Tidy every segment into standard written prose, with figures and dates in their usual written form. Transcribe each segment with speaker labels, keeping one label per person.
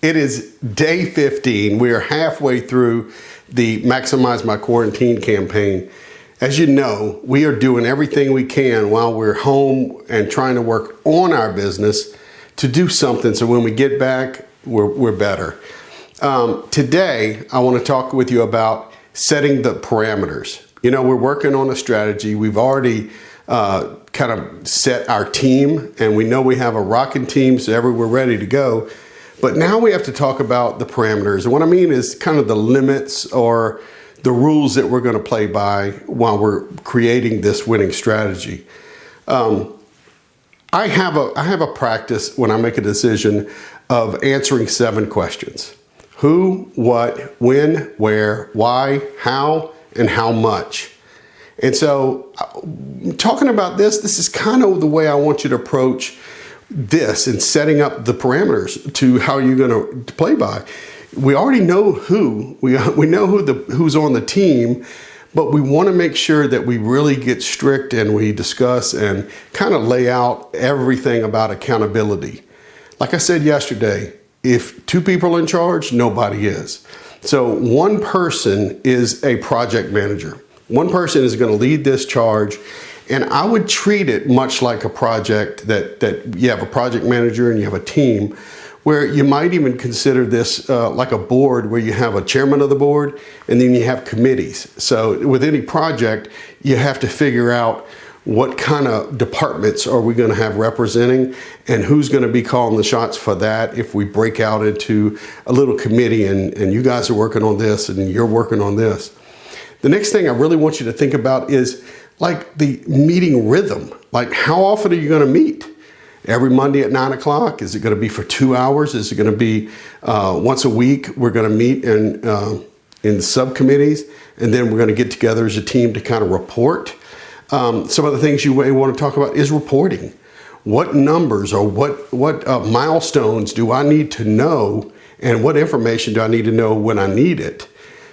Speaker 1: It is day 15. We are halfway through the Maximize My Quarantine campaign. As you know, we are doing everything we can while we're home and trying to work on our business to do something so when we get back, we're better. Today, I want to talk with you about setting the parameters. You know, we're working on a strategy. We've already kind of set our team, and we know we have a rocking team, so we're ready to go. But now we have to talk about the parameters. And what I mean is kind of the limits or the rules that we're going to play by while we're creating this winning strategy. I have a practice when I make a decision of answering 7 questions. Who, what, when, where, why, how, and how much. And so talking about this is kind of the way I want you to approach this and setting up the parameters to how you're going to play by. We already know who, we know who's on the team, but we want to make sure that we really get strict and we discuss and kind of lay out everything about accountability. Like I said yesterday, if 2 people are in charge, nobody is. So one person is a project manager. One person is going to lead this charge. And I would treat it much like a project that you have a project manager and you have a team, where you might even consider this like a board where you have a chairman of the board and then you have committees. So with any project, you have to figure out what kind of departments are we going to have representing and who's going to be calling the shots for that if we break out into a little committee and you guys are working on this and you're working on this. The next thing I really want you to think about is like the meeting rhythm. Like, how often are you going to meet? Every Monday at 9 o'clock? Is it going to be for 2 hours? Is it going to be once a week? We're going to meet in subcommittees, and then we're going to get together as a team to kind of report. Some of the things you may want to talk about is reporting. What numbers or what milestones do I need to know, and what information do I need to know when I need it?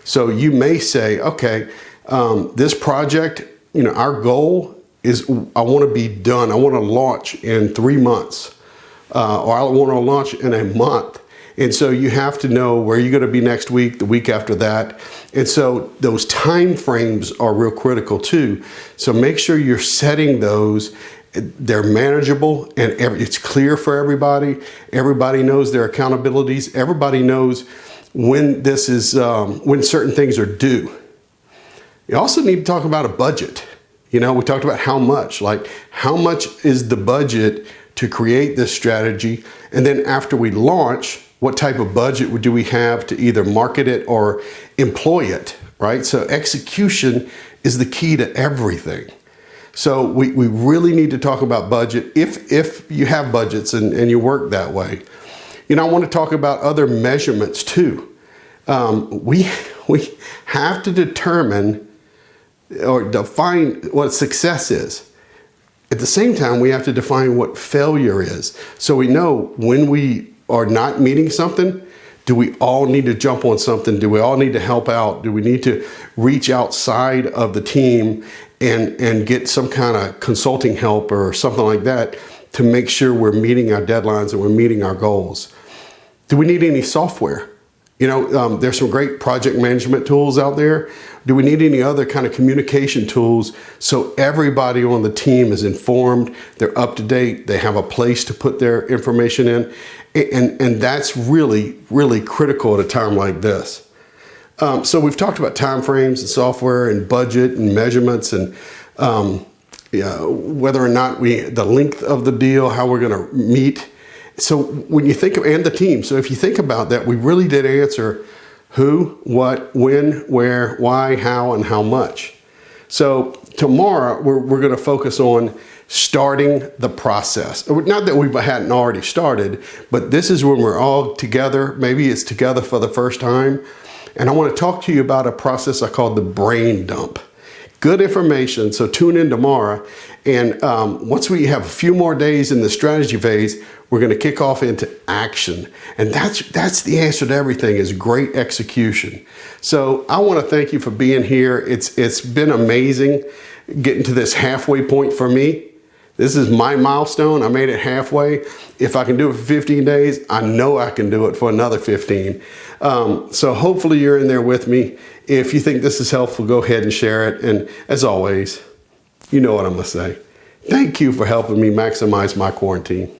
Speaker 1: So you may say, okay, this project, you know, our goal is I want to be done. I want to launch in 3 months, or I want to launch in a month. And so you have to know where you're going to be next week, the week after that. And so those time frames are real critical too. So make sure you're setting those. They're manageable and it's clear for everybody. Everybody knows their accountabilities. Everybody knows when this is, when certain things are due. You also need to talk about a budget. You know, we talked about how much is the budget to create this strategy? And then after we launch, what type of budget do we have to either market it or employ it, right? So execution is the key to everything. So we really need to talk about budget if you have budgets and you work that way. You know, I want to talk about other measurements too. We have to determine or define what success is. At the same time, we have to define what failure is. So we know when we are not meeting something, do we all need to jump on something? Do we all need to help out? Do we need to reach outside of the team and get some kind of consulting help or something like that to make sure we're meeting our deadlines and we're meeting our goals? Do we need any software? You know, there's some great project management tools out there. Do we need any other kind of communication tools so everybody on the team is informed, they're up to date, they have a place to put their information in? And that's really, really critical at a time like this. So we've talked about timeframes and software and budget and measurements and whether or not the length of the deal, how we're going to meet. So when you think of, and the team, so if you think about that, we really did answer who, what, when, where, why, how, and how much. So tomorrow we're going to focus on starting the process. Not that we hadn't already started, but this is when we're all together. Maybe it's together for the first time. And I want to talk to you about a process I call the brain dump. Good information, so tune in tomorrow. And once we have a few more days in the strategy phase, we're going to kick off into action. And that's the answer to everything, is great execution. So I want to thank you for being here. It's been amazing getting to this halfway point for me. This is my milestone. I made it halfway. If I can do it for 15 days, I know I can do it for another 15. So hopefully you're in there with me. If you think this is helpful, go ahead and share it. And as always, you know what I'm gonna say. Thank you for helping me maximize my quarantine.